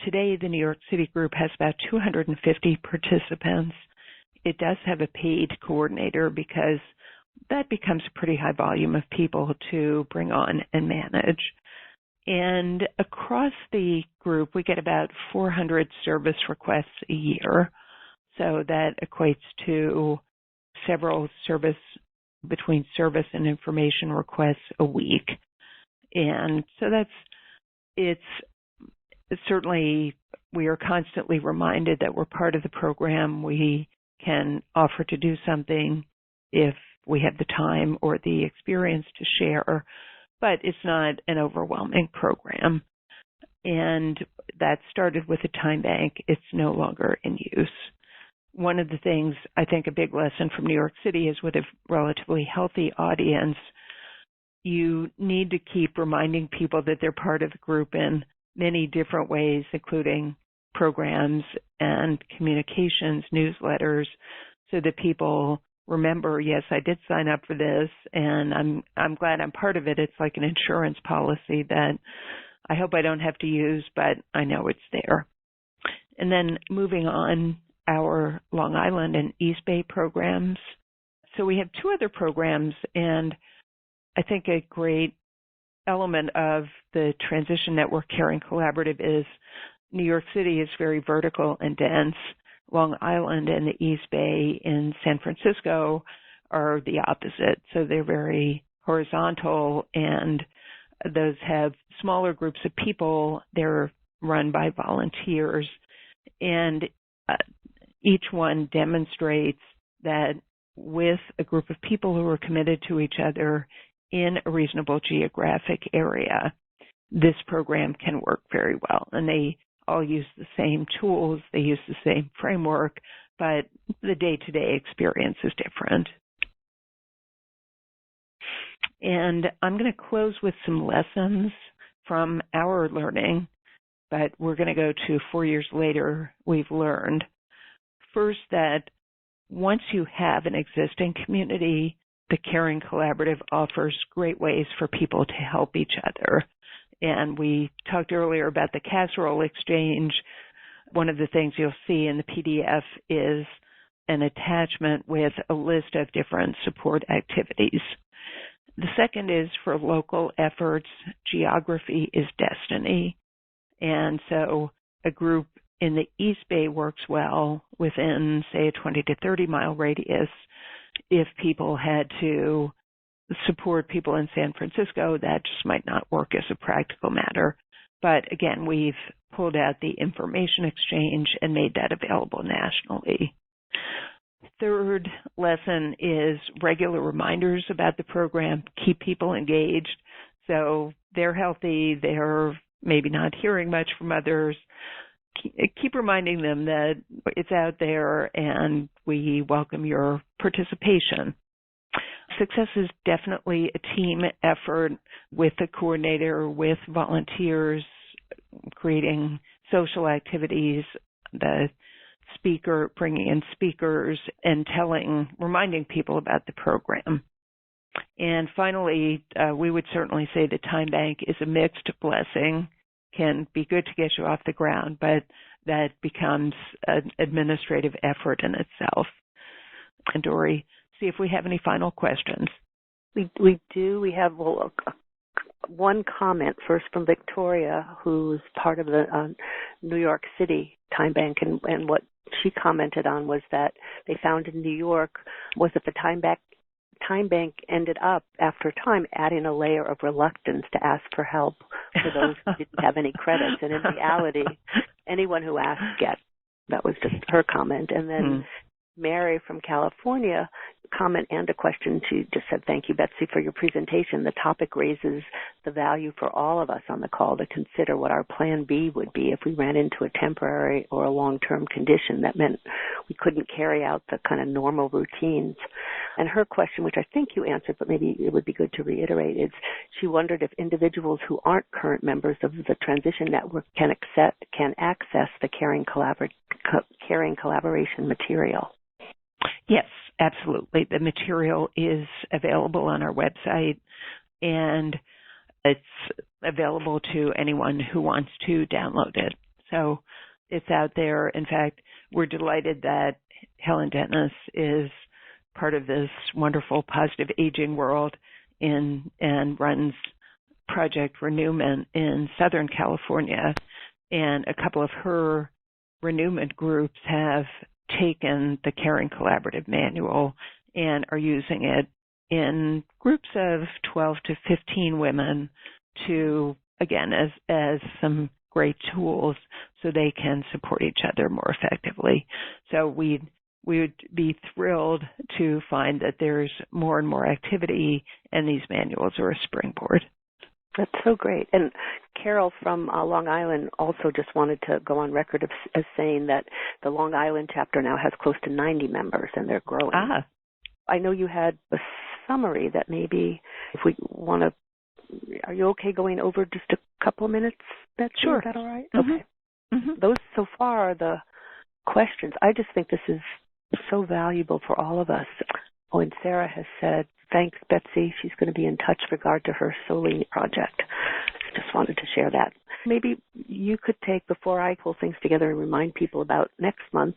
Today, the New York City group has about 250 participants. It does have a paid coordinator because that becomes a pretty high volume of people to bring on and manage. And across the group, we get about 400 service requests a year. So that equates to several between service and information requests a week. And so it's certainly, we are constantly reminded that we're part of the program. We can offer to do something if we have the time or the experience to share, but it's not an overwhelming program. And that started with a time bank. It's no longer in use. One of the things, I think a big lesson from New York City is with a relatively healthy audience, you need to keep reminding people that they're part of the group in many different ways, including programs and communications, newsletters, so that people remember, yes, I did sign up for this, and I'm glad I'm part of it. It's like an insurance policy that I hope I don't have to use, but I know it's there. And then moving on, our Long Island and East Bay programs. So we have two other programs, and I think a great element of the Transition Network Caring Collaborative is New York City is very vertical and dense. Long Island and the East Bay in San Francisco are the opposite. So they're very horizontal, and those have smaller groups of people. They're run by volunteers, and each one demonstrates that with a group of people who are committed to each other in a reasonable geographic area, this program can work very well. And they all use the same tools, they use the same framework, but the day-to-day experience is different. And I'm going to close with some lessons from our learning, but we're going to go to 4 years later, we've learned. First, that once you have an existing community, the Caring Collaborative offers great ways for people to help each other. And we talked earlier about the casserole exchange. One of the things you'll see in the PDF is an attachment with a list of different support activities. The second is for local efforts, geography is destiny. And so a group in the East Bay works well within, say, a 20 to 30 mile radius. If people had to support people in San Francisco, that just might not work as a practical matter. But again, we've pulled out the information exchange and made that available nationally. Third lesson is regular reminders about the program, keep people engaged. So they're healthy, they're maybe not hearing much from others. Keep reminding them that it's out there and we welcome your participation. Success is definitely a team effort with a coordinator, with volunteers, creating social activities, the speaker, bringing in speakers, and reminding people about the program. And finally, we would certainly say the time bank is a mixed blessing, can be good to get you off the ground, but that becomes an administrative effort in itself. And Dory, see if we have any final questions. We do. We have one comment first from Victoria, who's part of the New York City Time Bank, and what she commented on was that they found in New York was that the Time Bank ended up, after time, adding a layer of reluctance to ask for help for those who didn't have any credits. And in reality, anyone who asked gets. That was just her comment. And then Mary from California, comment and a question. She just said, thank you, Betsy, for your presentation. The topic raises the value for all of us on the call to consider what our plan B would be if we ran into a temporary or a long-term condition that meant we couldn't carry out the kind of normal routines. And her question, which I think you answered, but maybe it would be good to reiterate, is she wondered if individuals who aren't current members of the Transition Network can access the Caring Collaboration material. Yes, absolutely. The material is available on our website, and it's available to anyone who wants to download it. So it's out there. In fact, we're delighted that Helen Dennis is part of this wonderful positive aging world and runs Project Renewment in Southern California. And a couple of her renewment groups have taken the Caring Collaborative Manual and are using it in groups of 12 to 15 women to, again, as some great tools so they can support each other more effectively. So we would be thrilled to find that there's more and more activity, and these manuals are a springboard. That's so great. And Carol from Long Island also just wanted to go on record as saying that the Long Island chapter now has close to 90 members, and they're growing. I know you had a summary that maybe if we want to, are you okay going over just a couple of minutes? Sure. Is that all right? Mm-hmm. Okay. Mm-hmm. Those so far are the questions. I just think this is so valuable for all of us. Oh, and Sarah has said, thanks, Betsy. She's going to be in touch regard to her Solini project. Just wanted to share that. Maybe you could take, before I pull things together and remind people about next month,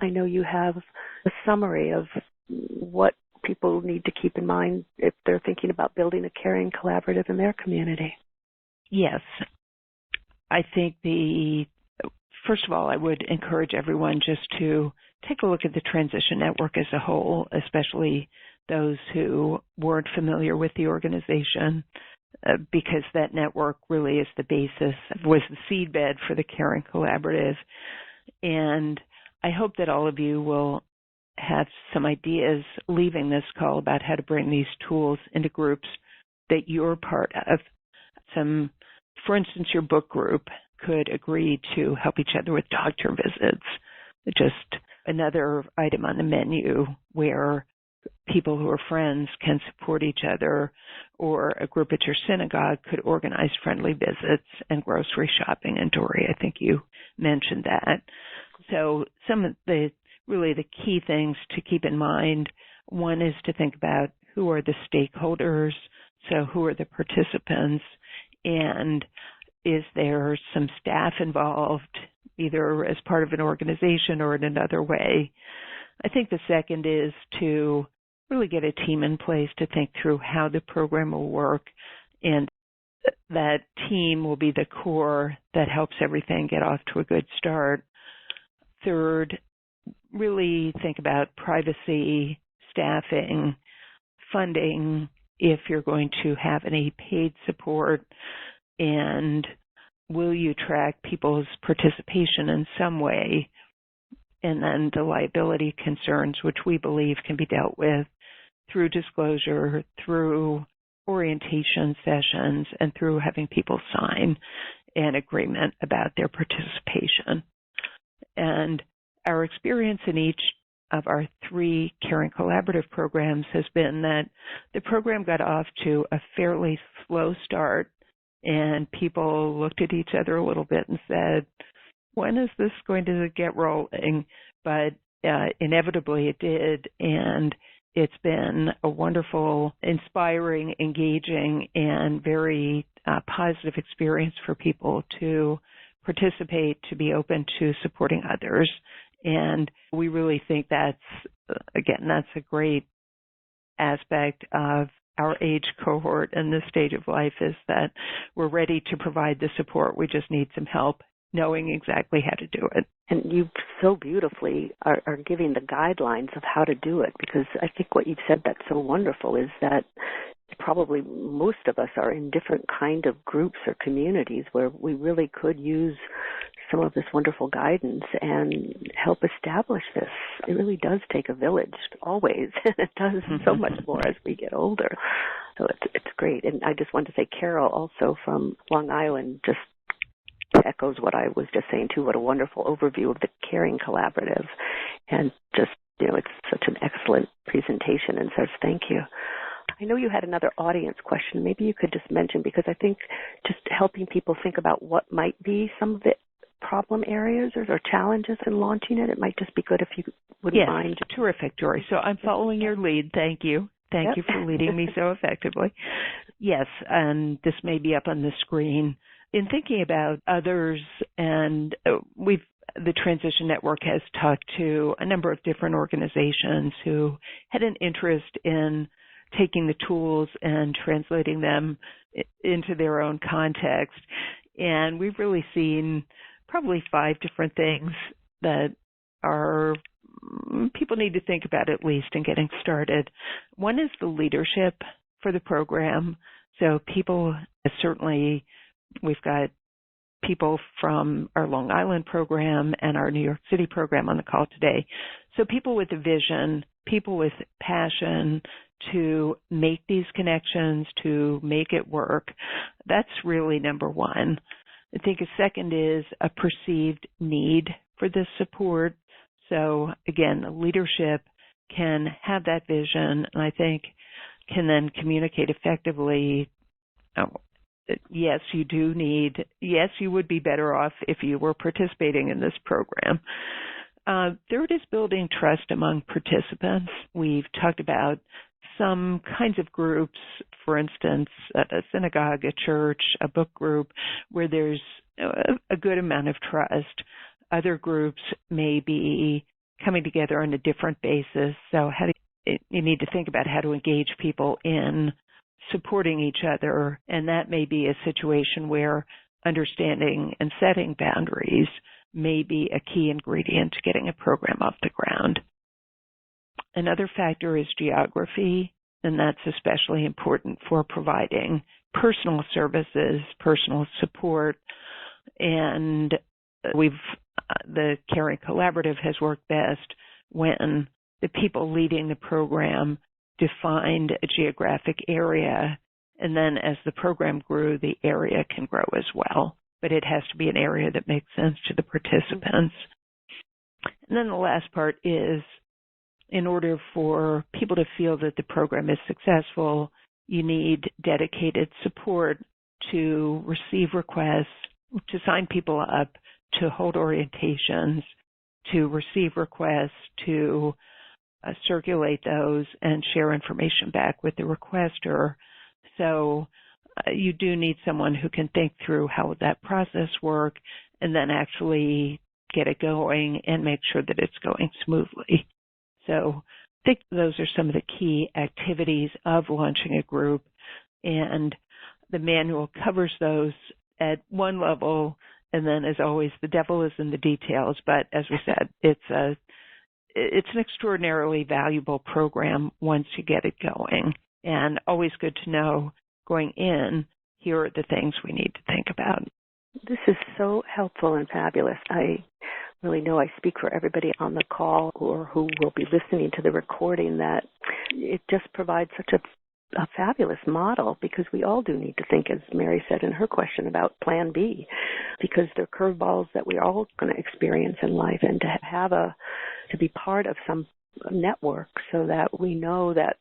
I know you have a summary of what people need to keep in mind if they're thinking about building a caring collaborative in their community. Yes. I think first of all, I would encourage everyone just to take a look at the Transition Network as a whole, especially those who weren't familiar with the organization, because that network really is the basis, was the seedbed for the Caring Collaborative. And I hope that all of you will have some ideas leaving this call about how to bring these tools into groups that you're part of. For instance, your book group could agree to help each other with doctor visits, just another item on the menu where people who are friends can support each other, or a group at your synagogue could organize friendly visits and grocery shopping. And Dory, I think you mentioned that. So some of the key things to keep in mind, one is to think about who are the stakeholders, so who are the participants, and is there some staff involved, either as part of an organization or in another way. I think the second is to really get a team in place to think through how the program will work, and that team will be the core that helps everything get off to a good start. Third, really think about privacy, staffing, funding, if you're going to have any paid support, and will you track people's participation in some way? And then the liability concerns, which we believe can be dealt with through disclosure, through orientation sessions, and through having people sign an agreement about their participation. And our experience in each of our 3 Caring Collaborative programs has been that the program got off to a fairly slow start, and people looked at each other a little bit and said, when is this going to get rolling? But inevitably it did, and it's been a wonderful, inspiring, engaging, and very positive experience for people to participate, to be open to supporting others. And we really think that's a great aspect of our age cohort and this stage of life, is that we're ready to provide the support. We just need some help knowing exactly how to do it. And you so beautifully are giving the guidelines of how to do it, because I think what you've said that's so wonderful is that probably most of us are in different kind of groups or communities where we really could use some of this wonderful guidance and help establish this. It really does take a village, always. It does so much more as we get older. So it's great. And I just wanted to say, Carol, also from Long Island, just echoes what I was just saying too. What a wonderful overview of the Caring Collaborative, and just, it's such an excellent presentation, and says thank you. I know you had another audience question. Maybe you could just mention, because I think just helping people think about what might be some of the problem areas or challenges in launching it. It might just be good if you wouldn't mind. Yes, terrific, Dory. So I'm following your lead. Thank you. Thank you for leading me so effectively. Yes, and this may be up on the screen. In thinking about others, and the Transition Network has talked to a number of different organizations who had an interest in taking the tools and translating them into their own context. And we've really seen probably 5 different things that are people need to think about, at least in getting started. One is the leadership for the program. So people, certainly we've got people from our Long Island program and our New York City program on the call today. So people with a vision, people with passion to make these connections, to make it work. That's really number one. I think a second is a perceived need for this support. So again, leadership can have that vision, and I think can then communicate effectively. Yes, you would be better off if you were participating in this program. Third is building trust among participants. We've talked about some kinds of groups, for instance, a synagogue, a church, a book group, where there's a good amount of trust. Other groups may be coming together on a different basis. So you need to think about how to engage people in supporting each other, and that may be a situation where understanding and setting boundaries may be a key ingredient to getting a program off the ground. Another factor is geography, and that's especially important for providing personal services, personal support, and the Caring Collaborative has worked best when the people leading the program defined a geographic area, and then as the program grew, the area can grow as well. But it has to be an area that makes sense to the participants. And then the last part is, in order for people to feel that the program is successful, you need dedicated support to receive requests, to sign people up, to hold orientations, to receive requests, to circulate those and share information back with the requester. So you do need someone who can think through how would that process work and then actually get it going and make sure that it's going smoothly. So I think those are some of the key activities of launching a group, and the manual covers those at one level, and then as always, the devil is in the details. But as we said, it's an extraordinarily valuable program once you get it going, and always good to know going in, here are the things we need to think about. This is so helpful and fabulous. I really know I speak for everybody on the call or who will be listening to the recording that it just provides such a fabulous model, because we all do need to think, as Mary said in her question, about Plan B, because they're curveballs that we're all going to experience in life, and to be part of some network so that we know that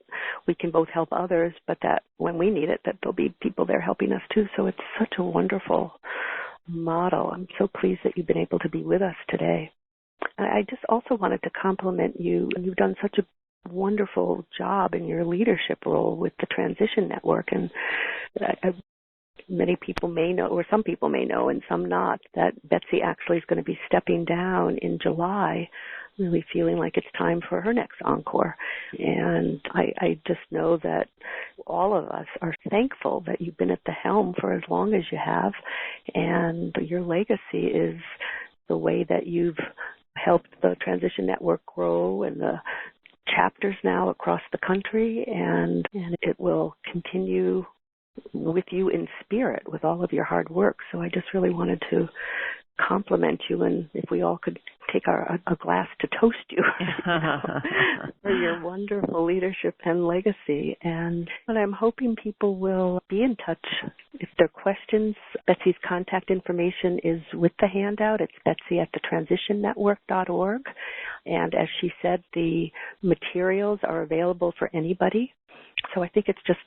we can both help others, but that when we need it, that there'll be people there helping us too. So it's such a wonderful model. I'm so pleased that you've been able to be with us today. I just also wanted to compliment you. You've done such a wonderful job in your leadership role with the Transition Network, and many people may know, or some people may know and some not, that Betsy actually is going to be stepping down in July, really feeling like it's time for her next encore. And I just know that all of us are thankful that you've been at the helm for as long as you have, and your legacy is the way that you've helped the Transition Network grow and the chapters now across the country, and it will continue with you in spirit with all of your hard work. So I just really wanted to compliment you, and if we all could take a glass to toast you for your wonderful leadership and legacy. And I'm hoping people will be in touch if there are questions. Betsy's contact information is with the handout. It's Betsy@thetransitionnetwork.org. And as she said, the materials are available for anybody. So I think it's just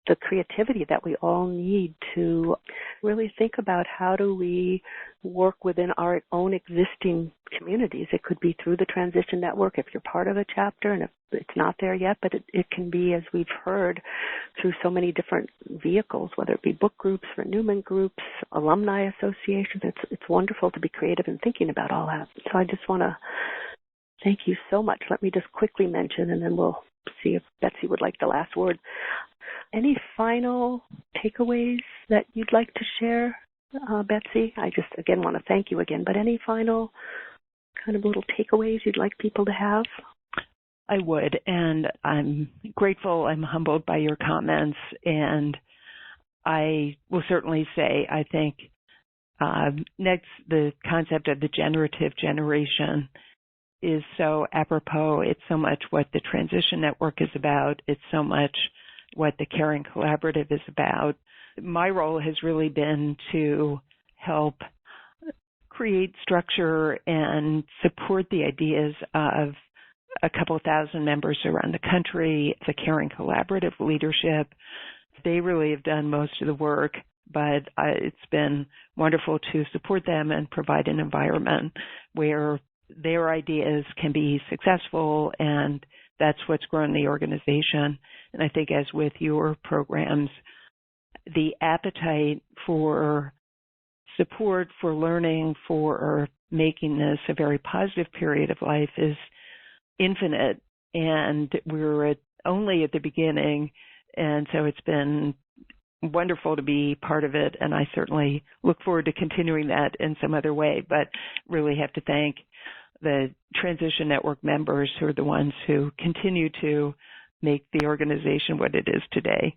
the creativity that we all need to really think about how do we work within our own existing communities. It could be through the Transition Network if you're part of a chapter and if it's not there yet, but it can be, as we've heard, through so many different vehicles, whether it be book groups, renewment groups, alumni associations. It's wonderful to be creative in thinking about all that. So I just want to thank you so much. Let me just quickly mention, and then we'll see if Betsy would like the last word. Any final takeaways that you'd like to share, Betsy? I just, again, want to thank you again, but any final kind of little takeaways you'd like people to have? I would, and I'm grateful, I'm humbled by your comments, and I will certainly say, I think, next, the concept of the generative generation is so apropos. It's so much what the Transition Network is about. It's so much what the Caring Collaborative is about. My role has really been to help create structure and support the ideas of a couple thousand members around the country, the Caring Collaborative leadership. They really have done most of the work, but it's been wonderful to support them and provide an environment where their ideas can be successful, and that's what's grown the organization. And I think, as with your programs, the appetite for support, for learning, for making this a very positive period of life is infinite. And we're only at the beginning, and so it's been wonderful to be part of it, and I certainly look forward to continuing that in some other way, but really have to thank the Transition Network members who are the ones who continue to make the organization what it is today.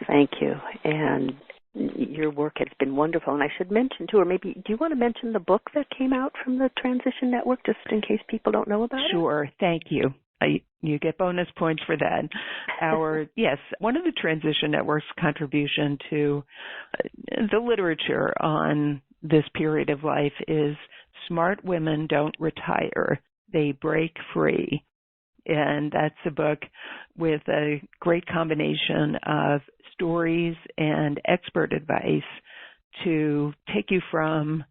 Thank you. And your work has been wonderful. And I should mention, too, or maybe, do you want to mention the book that came out from the Transition Network, just in case people don't know about it? Sure. Thank you. You get bonus points for that. Yes, one of the Transition Network's contribution to the literature on this period of life is Smart Women Don't Retire, They Break Free. And that's a book with a great combination of stories and expert advice to take you from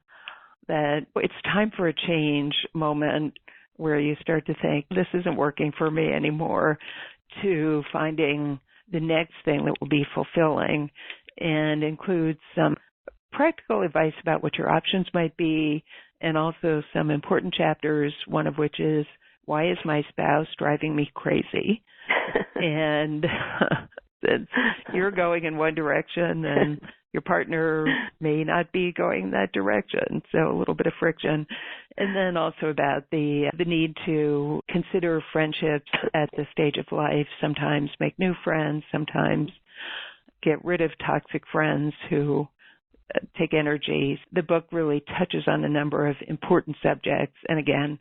that it's time for a change moment where you start to think, this isn't working for me anymore, to finding the next thing that will be fulfilling, and includes some practical advice about what your options might be, and also some important chapters, one of which is, why is my spouse driving me crazy? And you're going in one direction and your partner may not be going that direction, so a little bit of friction. And then also about the need to consider friendships at this stage of life, sometimes make new friends, sometimes get rid of toxic friends who take energy. The book really touches on a number of important subjects, and again,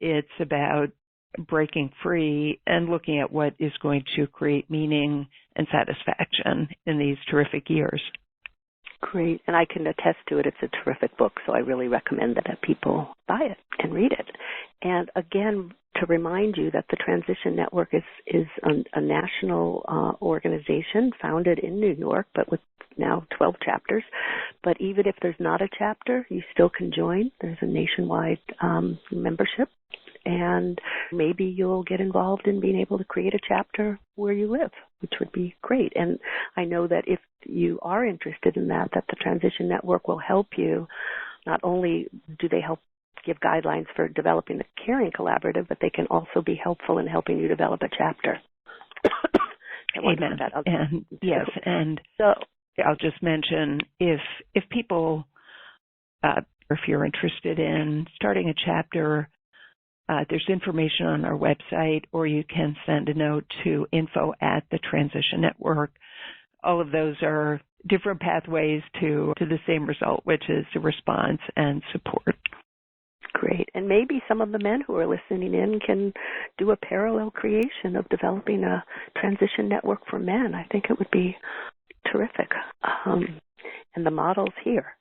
it's about breaking free and looking at what is going to create meaning and satisfaction in these terrific years. Great. And I can attest to it. It's a terrific book, so I really recommend that people buy it and read it. And again, to remind you that the Transition Network is a national organization founded in New York, but with now 12 chapters. But even if there's not a chapter, you still can join. There's a nationwide membership. And maybe you'll get involved in being able to create a chapter where you live, which would be great. And I know that if you are interested in that the Transition Network will help you. Not only do they help give guidelines for developing the Caring Collaborative, but they can also be helpful in helping you develop a chapter. Amen. And yes, and so I'll just mention if people, if you're interested in starting a chapter, there's information on our website, or you can send a note to info@the-transition network. All of those are different pathways to the same result, which is a response and support. Great. And maybe some of the men who are listening in can do a parallel creation of developing a transition network for men. I think it would be terrific. And the model's here.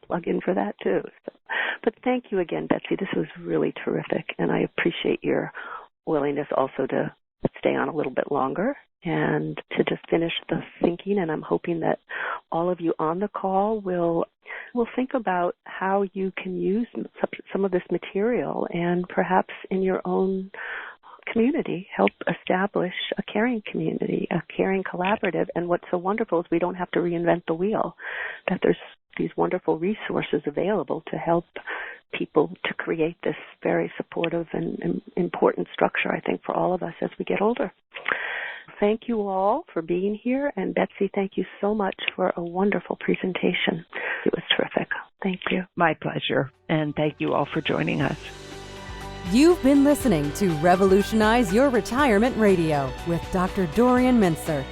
Plug in for that too. So, but thank you again, Betsy. This was really terrific, and I appreciate your willingness also to stay on a little bit longer and to just finish the thinking. And I'm hoping that all of you on the call will think about how you can use some of this material and perhaps in your own community help establish a caring community, a caring collaborative. And what's so wonderful is we don't have to reinvent the wheel, that there's these wonderful resources available to help people to create this very supportive and important structure, I think, for all of us as we get older. Thank you all for being here. And Betsy, thank you so much for a wonderful presentation. It was terrific. Thank you. My pleasure. And thank you all for joining us. You've been listening to Revolutionize Your Retirement Radio with Dr. Dorian Mintzer.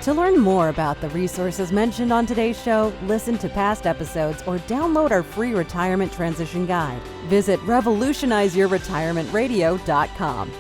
To learn more about the resources mentioned on today's show, listen to past episodes, or download our free retirement transition guide, visit revolutionizeyourretirementradio.com.